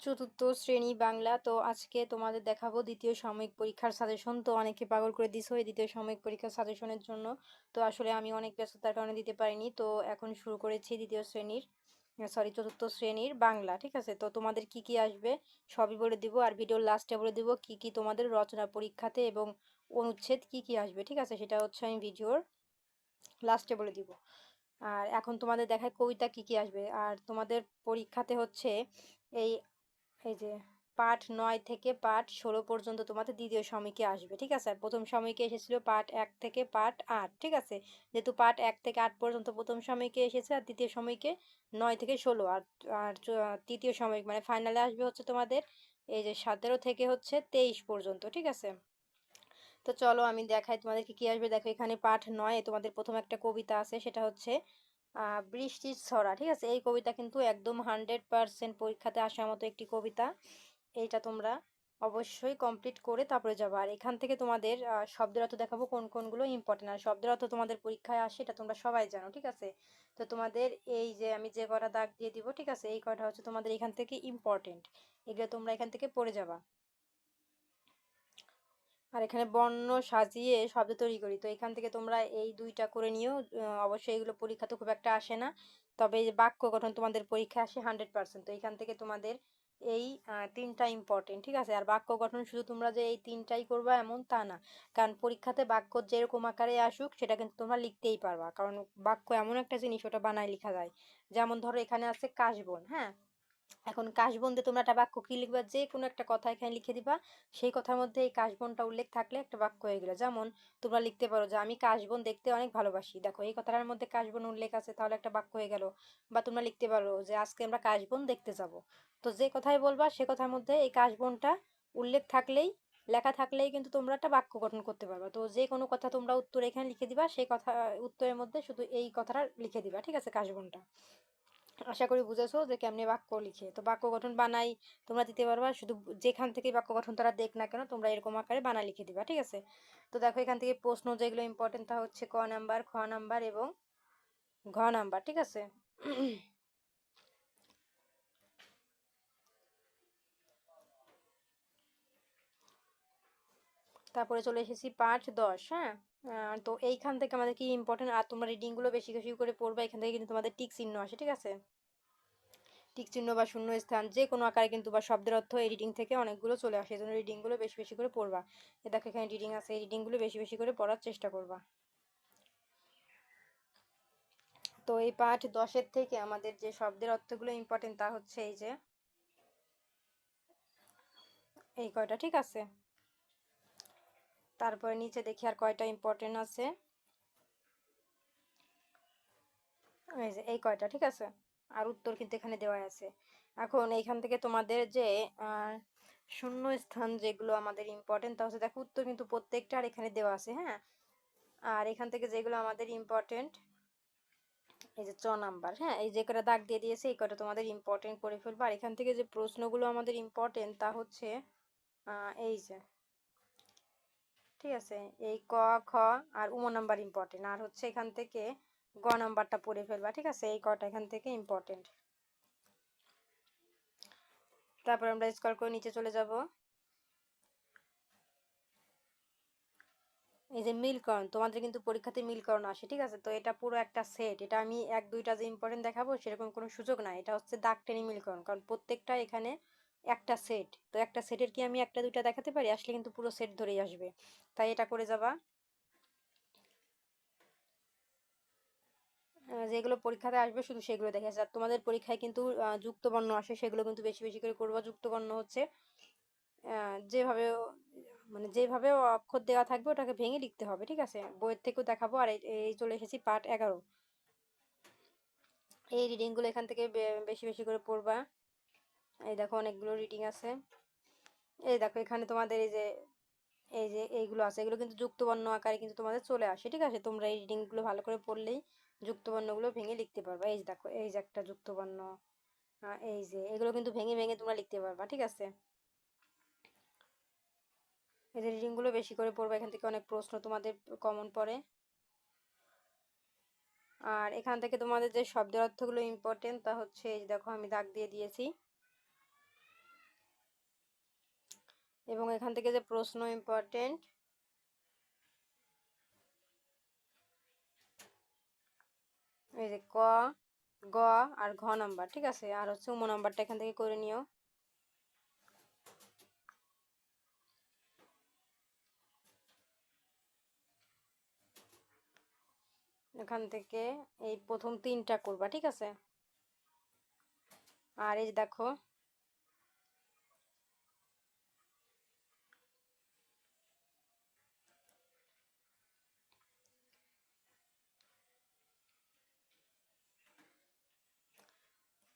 চতুর্থ শ্রেণী বাংলা। তো আজকে তোমাদের দেখাবো দ্বিতীয় সাময়িক পরীক্ষার সাজেশন। তো অনেকে পাগল করে দিছো এই দ্বিতীয় সাময়িক পরীক্ষার সাজেশনের জন্য। তো আসলে আমি অনেক ব্যস্ততার কারণে দিতে পারিনি। তো এখন শুরু করেছি চতুর্থ শ্রেণীর বাংলা। ঠিক আছে, তো তোমাদের কি কি আসবে সবই বলে দিব, আর ভিডিওর লাস্টে বলে দিব কি কি তোমাদের রচনা পরীক্ষাতে এবং অনুচ্ছেদ কি কি আসবে। ঠিক আছে, সেটা হচ্ছে আমি ভিডিওর লাস্টে বলে দিব। আর এখন তোমাদের দেখায় কবিতা কি কি আসবে। আর তোমাদের পরীক্ষাতে হচ্ছে এই এই যে পাঠ 9 থেকে পাঠ 16 পর্যন্ত তোমাদের দ্বিতীয় সাময়িকে আসবে। ঠিক আছে, আর প্রথম সাময়িকে এসেছিল পাঠ 1 থেকে পাঠ 8। ঠিক আছে, যেহেতু পাঠ 1 থেকে 8 পর্যন্ত প্রথম সাময়িকে এসেছে, আর দ্বিতীয় সাময়িকে 9 থেকে 16। আর আর তৃতীয় সাময়িক মানে ফাইনালে আসবে হচ্ছে তোমাদের এই যে 17 থেকে হচ্ছে 23 পর্যন্ত। ঠিক আছে, তো চলো আমি দেখাই তোমাদের কি কি আসবে। দেখো এখানে পাঠ 9 তোমাদের প্রথম একটা কবিতা আছে, সেটা হচ্ছে বৃষ্টির ছড়া। ঠিক আছে, এই কবিতা কিন্তু একদম 100% পরীক্ষাতে আসার মতো একটি কবিতা। এইটা তোমরা অবশ্যই কমপ্লিট করে তারপরে যাবো। আর এখান থেকে তোমাদের শব্দের অর্থ দেখাবো কোন কোনগুলো ইম্পর্টেন্ট। আর শব্দের অর্থ তোমাদের পরীক্ষায় আসে, এটা তোমরা সবাই জানো। ঠিক আছে, তো তোমাদের এই যে আমি যে কটা দাগ দিয়ে দিব, ঠিক আছে, এই কটা হচ্ছে তোমাদের এখান থেকে ইম্পর্টেন্ট। এগুলো তোমরা এখান থেকে পড়ে যাবা। আর এখানে বর্ণ সাজিয়ে শব্দ তৈরি করি, তো এখান থেকে তোমরা এই দুইটা করে নিও। অবশ্যই এগুলো পরীক্ষাতে খুব একটা আসে না, তবে এই যে বাক্য গঠন তোমাদের পরীক্ষায় আসে 100%। তো এখান থেকে তোমাদের এই তিনটা ইম্পর্টেন্ট। ঠিক আছে, আর বাক্য গঠন শুধু তোমরা যে এই তিনটাই করবা এমন তা না, কারণ পরীক্ষাতে বাক্য যেরকম আকারে আসুক সেটা কিন্তু তোমরা লিখতেই পারবা, কারণ বাক্য এমন একটা জিনিস ওটা বানায় লেখা যায়। যেমন ধরো এখানে আছে কাশবন। হ্যাঁ, এখন কাশবন্দে তোমরা একটা বাক্য কি লিখবা, যে কোনো একটা কথা এখানে লিখে দিবা, সেই কথার মধ্যে এই কাশবনটা উল্লেখ থাকলে একটা বাক্য হয়ে গেল। যেমন তোমরা লিখতে পারো যে আমি কাশবন দেখতে অনেক ভালোবাসি, দেখো এই কথাটার মধ্যে কাশবন উল্লেখ আছে, তাহলে একটা বাক্য হয়ে গেল। বা তোমরা লিখতে পারো যে আজকে আমরা কাশবন দেখতে যাব, তো যে কথাই বলবা সে কথার মধ্যে এই কাশবনটা উল্লেখ থাকলেই, লেখা থাকলেই কিন্তু তোমরা একটা বাক্য গঠন করতে পারবে। তো যে কোনো কথা তোমরা উত্তরে এখানে লিখে দিবা, সেই কথা উত্তরের মধ্যে শুধু এই কথাটা লিখে দিবা। ঠিক আছে, কাশবনটা। আশা করি বুঝেছো যে কেমনে বাক্য লিখে। তো বাক্য গঠন বানাই তোমরা দিতে পারবা, শুধু যেখান থেকে বাক্য গঠন তারা দেখ না কেন তোমরা এরকম আকারে বানা লিখে দিবা। ঠিক আছে, তো দেখো এখান থেকে প্রশ্ন যেগুলো ইম্পর্টেন্ট তা হচ্ছে ক নাম্বার, খ নাম্বার এবং ঘ নাম্বার। ঠিক আছে, তারপরে চলে এসেছি পাঠ 10। হ্যাঁ, তো এইখান থেকে আমাদের কি ইম্পর্টেন্ট, আর তোমরা রিডিং গুলো বেশি বেশি করে পড়বা। এখান থেকে কিন্তু তোমাদের টিক চিহ্ন আসে। ঠিক আছে, টিক চিহ্ন বা শূন্য স্থান যে কোনো আকারে কিন্তু বা শব্দের অর্থ এই রিডিং থেকে অনেকগুলো চলে আসে, এই জন্য রিডিং গুলো বেশি বেশি করে পড়বা। এ দেখো এখানে রিডিং আছে, এই রিডিং গুলো বেশি বেশি করে পড়ার চেষ্টা করবা। তো এই পাঠ 10-এর থেকে আমাদের যে শব্দের অর্থগুলো ইম্পর্টেন্ট তা হচ্ছে এই যে এই কয়টা। ঠিক আছে, তারপরে নিচে দেখি আর কয়টা ইম্পর্টেন্ট আছে। এই যে এই কয়টা। ঠিক আছে, আর উত্তর কিন্তু এখানে দেওয়া আছে। এখন এইখান থেকে তোমাদের যে আহ শূন্য স্থান যেগুলো আমাদের ইম্পর্টেন্ট তা হচ্ছে দেখো উত্তর কিন্তু প্রত্যেকটা আর এখানে দেওয়া আছে। হ্যাঁ, আর এখান থেকে যেগুলো আমাদের ইম্পর্টেন্ট এই যে চ নাম্বার। হ্যাঁ, এই যে কটা দাগ দিয়ে দিয়েছে এই কটা তোমাদের ইম্পর্টেন্ট করে ফেলবো। আর এখান থেকে যে প্রশ্নগুলো আমাদের ইম্পর্টেন্ট তা হচ্ছে এই যে, ঠিক আছে, এই ক, খ আর নাম্বার ইম্পর্টেন্ট, আর হচ্ছে এখান থেকে গ নাম্বারটা পড়ে ফেলবা। ঠিক আছে, এই কটা এখান থেকে ইম্পর্টেন্ট। তারপর আমরা স্ক্রল করে নিচে চলে যাব। এই যে মিলকরণ, তোমাদের কিন্তু পরীক্ষাতে মিলকরণ আসে। ঠিক আছে, তো এটা পুরো একটা সেট, এটা আমি এক দুইটা যে ইম্পর্টেন্ট দেখাবো সেরকম কোনো সুযোগ নাই, এটা হচ্ছে দাগ টেনে মিলকরণ, কারণ প্রত্যেকটা এখানে একটা সেট। তো একটা সেটের কি আমি একটা দুইটা দেখাতে পারি? আসলে কিন্তু পুরো সেট ধরেই আসবে, তাই এটা করে যাবা। যেগুলো পরীক্ষাতে আসবে শুধু সেগুলো দেখে আসবে। আর তোমাদের পরীক্ষায় কিন্তু যুক্ত বর্ণ আসে, সেগুলো কিন্তু বেশি বেশি করে করবা। যুক্ত বর্ণ হচ্ছে যেভাবে মানে যেভাবে অক্ষর দেওয়া থাকবে ওটাকে ভেঙে লিখতে হবে। ঠিক আছে, বইয়ের থেকেও দেখাবো। আর এই চলে এসেছি পাঠ 11। এই রিডিং গুলো এখান থেকে বেশি বেশি করে পড়বা। এই দেখো অনেকগুলো রিডিং আছে। এই দেখো এখানে তোমাদের এই যে এইগুলো আছে, এগুলো কিন্তু যুক্ত বর্ণ আকারে কিন্তু তোমাদের চলে আসে। ঠিক আছে, তোমরা এই রিডিং গুলো ভালো করে পড়লেই যুক্ত বর্ণগুলো ভেঙে লিখতে পারবা। এই যে দেখো এই যে একটা যুক্ত বর্ণ, এই যে এগুলো কিন্তু ভেঙে ভেঙে তোমরা লিখতে পারবা। ঠিক আছে, এই যে রিডিং গুলো বেশি করে পড়বা, এখান থেকে অনেক প্রশ্ন তোমাদের কমন পড়ে। আর এখান থেকে তোমাদের যে শব্দের অর্থগুলো ইম্পর্টেন্ট তা হচ্ছে এই যে দেখো আমি দাগ দিয়ে দিয়েছি। এবং এখান থেকে যে প্রশ্ন ইম্পর্টেন্ট, এই যে ক, গ আর ঘ নাম্বার, ঠিক আছে। আর হচ্ছে উম নাম্বারটা এখান থেকে করে নিও। এখান থেকে এই প্রথম 3টা করবা, ঠিক আছে। আর এই যে দেখো,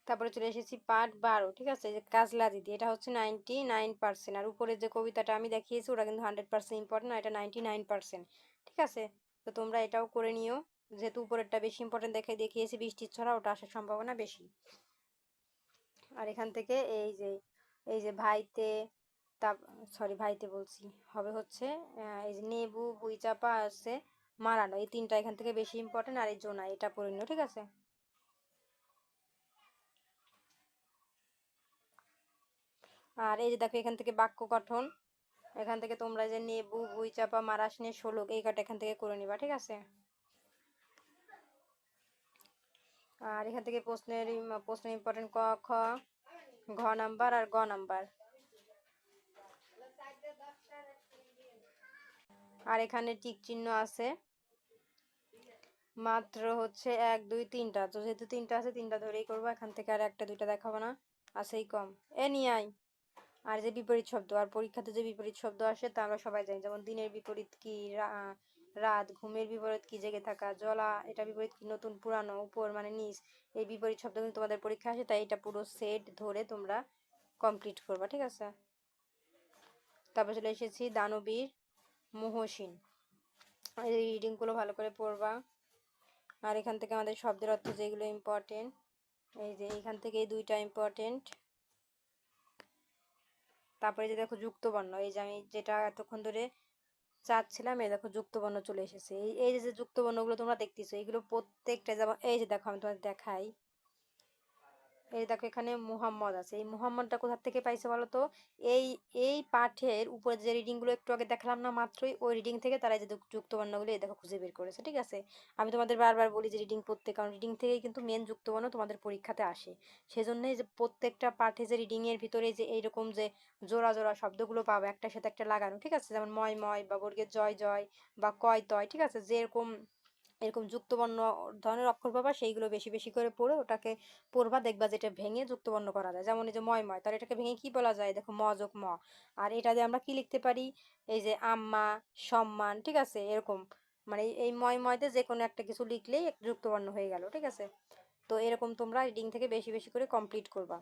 তারপরে চলে এসেছি পার্ট 12, ঠিক আছে। যে কাজলা দিদি, এটা হচ্ছে 99%। আর উপরে যে কবিতাটা আমি দেখিয়েছি ওটা কিন্তু 100% ইম্পর্টেন্ট, আর এটা 99%, ঠিক আছে। তো তোমরা এটাও করে নিও, যেহেতু উপরেরটা বেশি ইম্পর্টেন্ট দেখিয়েছি, বৃষ্টির ছড়া, ওটা আসার সম্ভাবনা বেশি। আর এখান থেকে এই যে ভাইতে, তা সরি ভাইতে বলছি, হবে হচ্ছে এই যে নেবু, ভুইচাপা আছে, মারানো, এই 3টা এখান থেকে বেশি ইম্পর্টেন্ট। আর এই জোনা, এটা পড়ে নিও, ঠিক আছে। আর এই যে দেখো এখান থেকে বাক্য গঠন, এখান থেকে তোমরা যে নেবু, ভুইচাপা, মারাসনে, শোলক, এই কটা এখান থেকে করে নিবা, ঠিক আছে। আর এখান থেকে প্রশ্ন ইম্পর্টেন্ট ক, খ, ঘ নাম্বার আর গ নাম্বার। আর এখানে টিক চিহ্ন আছে মাত্র হচ্ছে 1 2 3টা, তো যেহেতু 3টা আছে 3টা ধরেই করবো এখান থেকে, আর 1টা 2টা দেখাবো না, আছেই কম। এ নিয়ে আই। আর যে বিপরীত শব্দ, আর পরীক্ষাতে যে বিপরীত শব্দ আসে তা আমরা সবাই জানি, যেমন দিনের বিপরীত কি, রাত, ঘুমের বিপরীত কি, জেগে থাকা, জলা, এটা বিপরীত কি, নতুন, পুরানো, উপর মানে নিচ। এই বিপরীত শব্দ কিন্তু তোমাদের পরীক্ষা আসে, তাই এটা পুরো সেট ধরে তোমরা কমপ্লিট করবা, ঠিক আছে। তারপর চলে এসেছি দানবীর, মহসিন, এই রিডিংগুলো ভালো করে পড়বা। আর এখান থেকে আমাদের শব্দের অর্থ যেগুলো ইম্পর্টেন্ট, এই যে এইখান থেকে এই 2টা ইম্পর্টেন্ট। তারপরে যে দেখো যুক্ত বর্ণ, এই যে আমি যেটা এতক্ষণ ধরে চাচ্ছিলাম, এই দেখো যুক্ত বর্ণ চলে এসেছে। এই যে যুক্ত বর্ণগুলো তোমরা দেখতেছো, এইগুলো প্রত্যেকটা, যেমন এই যে দেখো আমি তোমাদের দেখাই, এই দেখো এখানে মুহাম্মদ আছে, এই মুহাম্মদটা কোথা থেকে পাইছে বলো তো? এই এই পাঠের উপরে যে রিডিং গুলো একটু আগে দেখালাম না মাত্রই, ওই রিডিং থেকে তারা এই যে যুক্ত বর্ণগুলো এই দেখো খুঁজে বের করেছে, ঠিক আছে। আমি তোমাদের বারবার বলি যে রিডিং পড়তে, কারণ রিডিং থেকেই কিন্তু মেন যুক্ত বর্ণ তোমাদের পরীক্ষাতে আসে। সেজন্যই যে প্রত্যেকটা পাঠে যে রিডিং এর ভিতরে যে এইরকম যে জোড়া জোড়া শব্দগুলো পাবো একটার সাথে একটা লাগানো, ঠিক আছে। যেমন ময় ময়, বা বর্গের জয় জয়, বা কয় তয়, ঠিক আছে। যেরকম এরকম যুক্তবর্ণ ধরনের অক্ষর পাবা, সেইগুলো বেশি বেশি করে পড়ে ওটাকে পড়বা, দেখবা যেটা ভেঙে যুক্তবর্ণ করা যায়। যেমন এই যে ময় ময়, তাহলে এটাকে ভেঙে কি বলা যায়? দেখো ম যোগ ম। আর এটা দিয়ে আমরা কি লিখতে পারি? এই যে আম্মা, সম্মান, ঠিক আছে, এরকম। মানে এই ময় ময়তে যে কোনো একটা কিছু লিখলেই যুক্তবর্ণ হয়ে গেল, ঠিক আছে। তো এরকম তোমরা রিডিং থেকে বেশি বেশি করে কমপ্লিট করবা।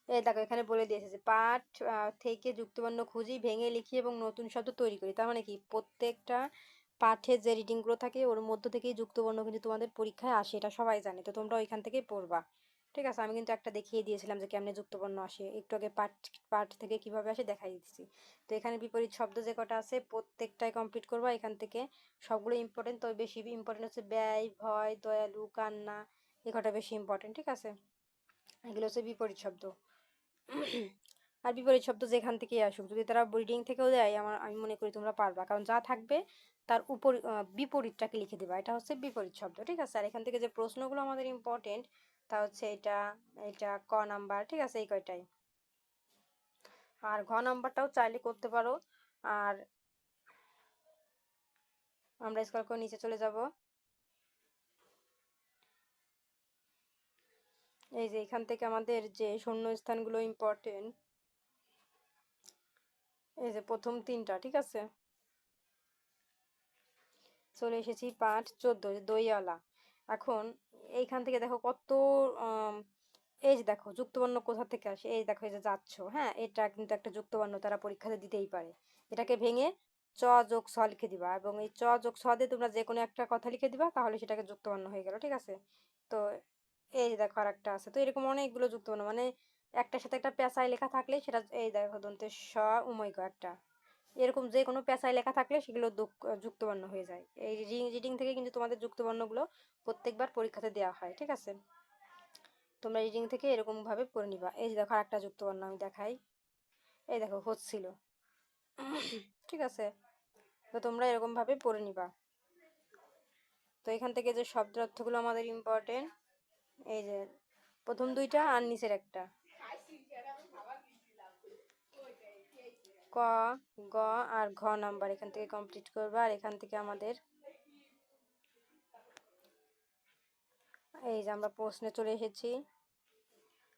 এই দেখো এখানে বলে দিয়েছে যে পাঠ থেকে যুক্তবর্ণ খুঁজি, ভেঙে লিখি এবং নতুন শব্দ তৈরি করি। তার মানে কি, প্রত্যেকটা পাঠে যে রিডিং গুলো থাকে ওর মধ্য থেকেই যুক্তবর্ণ কিন্তু তোমাদের পরীক্ষায় আসে, এটা সবাই জানে। তো তোমরা ওইখান থেকেই পড়বা, ঠিক আছে। আমি কিন্তু একটা দেখিয়ে দিয়েছিলাম যে কেমনে যুক্তবর্ণ আসে, একটু আগে পাঠ পাঠ থেকে কিভাবে আসে দেখাই দিচ্ছি। তো এখানে বিপরীত শব্দ যে কটা আছে প্রত্যেকটাই কমপ্লিট করবা এখান থেকে। সবগুলো ইম্পর্টেন্ট, তবে বেশি ইম্পর্টেন্ট হচ্ছে ব্যয়, ভয়, দয়ালু, কান্না, এ কটা বেশি ইম্পর্টেন্ট, ঠিক আছে। এগুলো হচ্ছে বিপরীত শব্দ। আর বিপরীত শব্দ যেখান থেকেই আসুক, যদি তারা রিডিং থেকেও দেয়, আমি মনে করি তোমরা পারবা, কারণ যা থাকবে তার উপর বিপরীতটাকে লিখে দিবা, এটা হচ্ছে বিপরীত শব্দ, ঠিক আছে। আর এখান থেকে যে প্রশ্নগুলো আমাদের ইম্পর্টেন্ট, তা হচ্ছে এটা, এটা ক নাম্বার, ঠিক আছে, এই কয়টাই। আর ঘ নাম্বারটাও চাইলে করতে পারো। আর আমরা স্কল করে নিচে চলে যাব। এই যে এখান থেকে আমাদের যে শূন্য স্থানগুলো ইম্পর্টেন্ট, এই যে প্রথম 3টা, ঠিক আছে। চলে এসেছি পাঠ 14, দইওয়ালা। এখন এইখান থেকে দেখো কত এই যে দেখো যুক্তবর্ণ কোথা থেকে আসে, এই দেখো এই যে যাচ্ছ, হ্যাঁ, এটা কিন্তু একটা যুক্তবর্ণ, তারা পরীক্ষাতে দিতেই পারে। এটাকে ভেঙে চ যোগ ছ লিখে দিবা, এবং এই চ যোগ ছ দিয়ে তোমরা যে কোনো একটা কথা লিখে দিবা, তাহলে সেটাকে যুক্তবর্ণ হয়ে গেল, ঠিক আছে। তো এই যে দেখো আর একটা আছে, তো এরকম অনেকগুলো যুক্তবর্ণ, মানে একটার সাথে একটা পেঁচায় লেখা থাকলে সেটা, এই দেখো দন্তে স উমৈক একটা, এরকম যে কোনো পেঁচায় লেখা থাকলে সেগুলো যুক্তবর্ণ হয়ে যায়। এই রিডিং থেকে কিন্তু তোমাদের যুক্তবর্ণগুলো প্রত্যেকবার পরীক্ষাতে দেওয়া হয়, ঠিক আছে। তোমরা রিডিং থেকে এরকম ভাবে পড়ে নিবা। এই যে দেখো আরেকটা যুক্তবর্ণ আমি দেখাই, এই দেখো হচ্ছিল। ঠিক আছে, তো তোমরা এরকমভাবে পড়ে নিবা। তো এখান থেকে যে শব্দের অর্থগুলো আমাদের ইম্পর্টেন্ট, এই যে প্রথম দুইটা আর নিচের একটা, ক, গ আর ঘ নাম্বার এখান থেকে কমপ্লিট করবা। আর এখান থেকে আমাদের এই যে আমরা প্রশ্নে চলে এসেছি।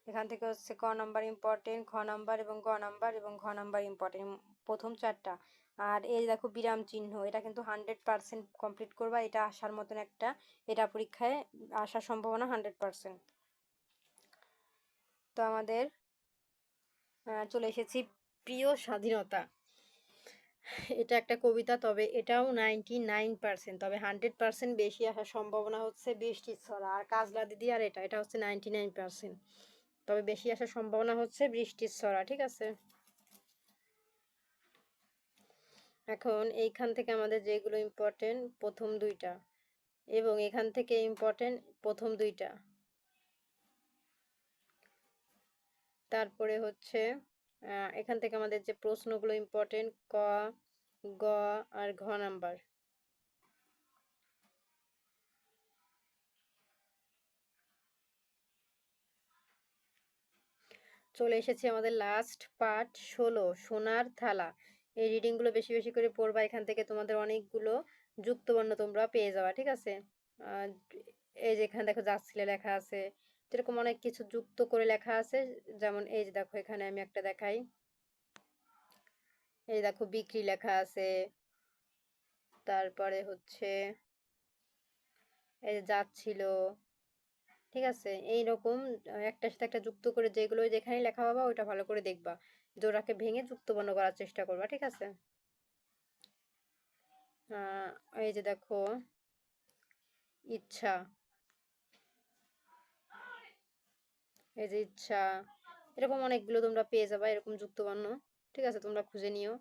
এখান থেকে হচ্ছে ক নাম্বার ইম্পর্টেন্ট, খ নাম্বার এবং গ নাম্বার এবং ঘ নাম্বার ইম্পর্টেন্ট, প্রথম চারটা। আর এই দেখো বিরাম চিহ্ন, এটা কিন্তু 100% কমপ্লিট করবা। এটা আসার মতন একটা, এটা পরীক্ষায় আসার সম্ভাবনা 100%। তো আমাদের চলে এসেছি প্রিয় স্বাধীনতা। এটা একটা কবিতা, তবে এটাও 99%, তবে 100% বেশি আসার সম্ভাবনা হচ্ছে বৃষ্টির ছড়া আর কাজলা দিদি। আর এটা হচ্ছে 99%, তবে বেশি আসার সম্ভাবনা হচ্ছে বৃষ্টির ছড়া। ঠিক আছে, এখন এইখান থেকে আমাদের যেগুলো ইম্পর্টেন্ট প্রথম দুইটা, এবং এখান থেকে ইম্পর্টেন্ট প্রথম দুইটা, তারপরে হচ্ছে এখান থেকে আমাদের যে প্রশ্নগুলো ইম্পর্টেন্ট ক, গ আর ঘ নাম্বার। চলে এসেছি আমাদের লাস্ট পার্ট 16, সোনার থালা। এই রিডিংগুলো বেশি বেশি করে পড়বা, এখান থেকে তোমাদের অনেকগুলো যুক্তবর্ণ তোমরা পেয়ে যাবা। ঠিক আছে, এই যে এখানে দেখো যাচ্ছিলে লেখা আছে, যেরকম অনেক কিছু যুক্ত করে লেখা আছে। যেমন এই যে দেখো এখানে আমি একটা দেখাই, এই দেখো বিক্রি লেখা আছে, তারপরে হচ্ছে এই যে যাচ্ছিল। ঠিক আছে, এইরকম একটার সাথে একটা যুক্ত করে যেগুলো যেখানে লেখা পাবা ওইটা ভালো করে দেখবা, জোড়াকে ভেঙে যুক্তবর্ণ করার চেষ্টা করবা। ঠিক আছে, এই যে দেখো ইচ্ছা, এই যে ইচ্ছা, এরকম অনেকগুলো তোমরা পেয়ে যাবা এরকম যুক্তবর্ণ। ঠিক আছে, তোমরা খুঁজে নিও।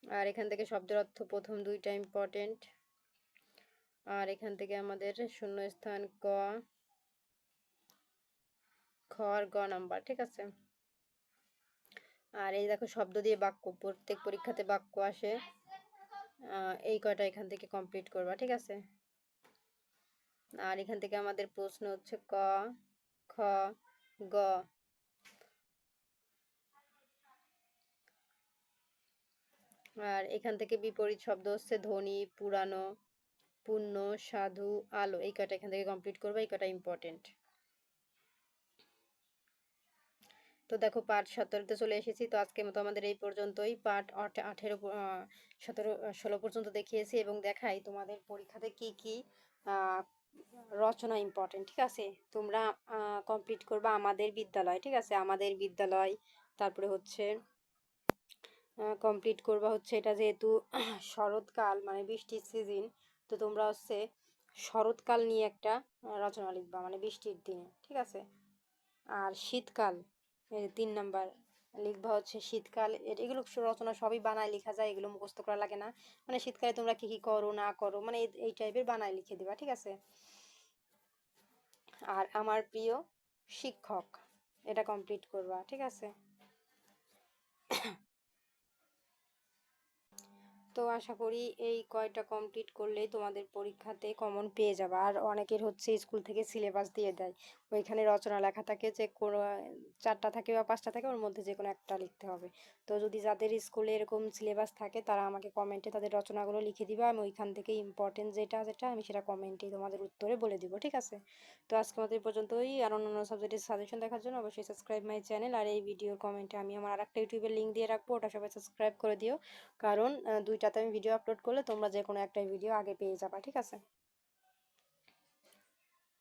আর এখান থেকে শব্দের অর্থ প্রথম দুইটা ইম্পর্টেন্ট। আর এখান থেকে আমাদের শূন্যস্থান ক, খ আর গ নাম্বার। ঠিক আছে, আর এই দেখো শব্দ দিয়ে বাক্য, প্রত্যেক পরীক্ষাতে বাক্য আসে, এই কয়টা এখান থেকে কমপ্লিট করবা। ঠিক আছে, আর এখান থেকে আমাদের প্রশ্ন হচ্ছে ক, খ, গ। আর এখান থেকে বিপরীত শব্দ হচ্ছে ধনী, পুরানো, পূর্ণ, সাধু, আলো। এই কয়টা এখান থেকে কমপ্লিট করবা, এই কয়টা ইম্পর্টেন্ট। তো দেখো পার্ট 17তে চলে এসেছি। তো আজকের মতো আমাদের এই পর্যন্তই। পার্ট 18, 17, 16 পর্যন্ত দেখিয়েছি এবং দেখাই তোমাদের পরীক্ষাতে কি কি রচনা ইম্পর্টেন্ট। ঠিক আছে, তোমরা কমপ্লিট করবা আমাদের বিদ্যালয়। ঠিক আছে, আমাদের বিদ্যালয়, তারপরে হচ্ছে কমপ্লিট করবা হচ্ছে এটা যেহেতু শরৎকাল মানে বৃষ্টির সিজন, তো তোমরা হচ্ছে শরৎকাল নিয়ে একটা রচনা লিখবা মানে বৃষ্টির দিনে। ঠিক আছে, আর শীতকাল, এই 3 নাম্বার লিখবা হচ্ছে শীতকাল। এগুলো রচনা সবই বানায় লেখা যায়, এগুলো মুখস্থ করা লাগে না। মানে শীতকালে তোমরা কি কি করো না করো, মানে এই টাইপের বানায় লিখে দিবা। ঠিক আছে, আর আমার প্রিয় শিক্ষক, এটা কমপ্লিট করবা। ঠিক আছে, তো আশা করি এই কয়টা কমপ্লিট করলেই তোমাদের পরীক্ষাতে কমন পেয়ে যাবে। আর অনেকের হচ্ছে স্কুল থেকে সিলেবাস দিয়ে দেয়, ওইখানে রচনা লেখা থাকে যে কোনো 4টা থাকে বা 5টা থাকে, ওর মধ্যে যে কোনো একটা লিখতে হবে। তো যদি যাদের স্কুলে এরকম সিলেবাস থাকে তারা আমাকে কমেন্টে তাদের রচনাগুলো লিখে দিবা, আমি ওইখান থেকে ইম্পর্টেন্ট যেটা যেটা আমি সেটা কমেন্টেই তোমাদের উত্তরে বলে দিব। ঠিক আছে, তো আজকে আমাদের এই পর্যন্তই। আর অন্যান্য সাবজেক্টের সাজেশন দেখার জন্য অবশ্যই সাবস্ক্রাইব মাই চ্যানেল। আর এই ভিডিওর কমেন্টে আমি আমার আরেকটা ইউটিউবের লিঙ্ক দিয়ে রাখবো, ওটা সবাই সাবস্ক্রাইব করে দিও, কারণ দুইটাতে আমি ভিডিও আপলোড করলে তোমরা যে কোনো একটা ভিডিও আগে পেয়ে যাবা। ঠিক আছে।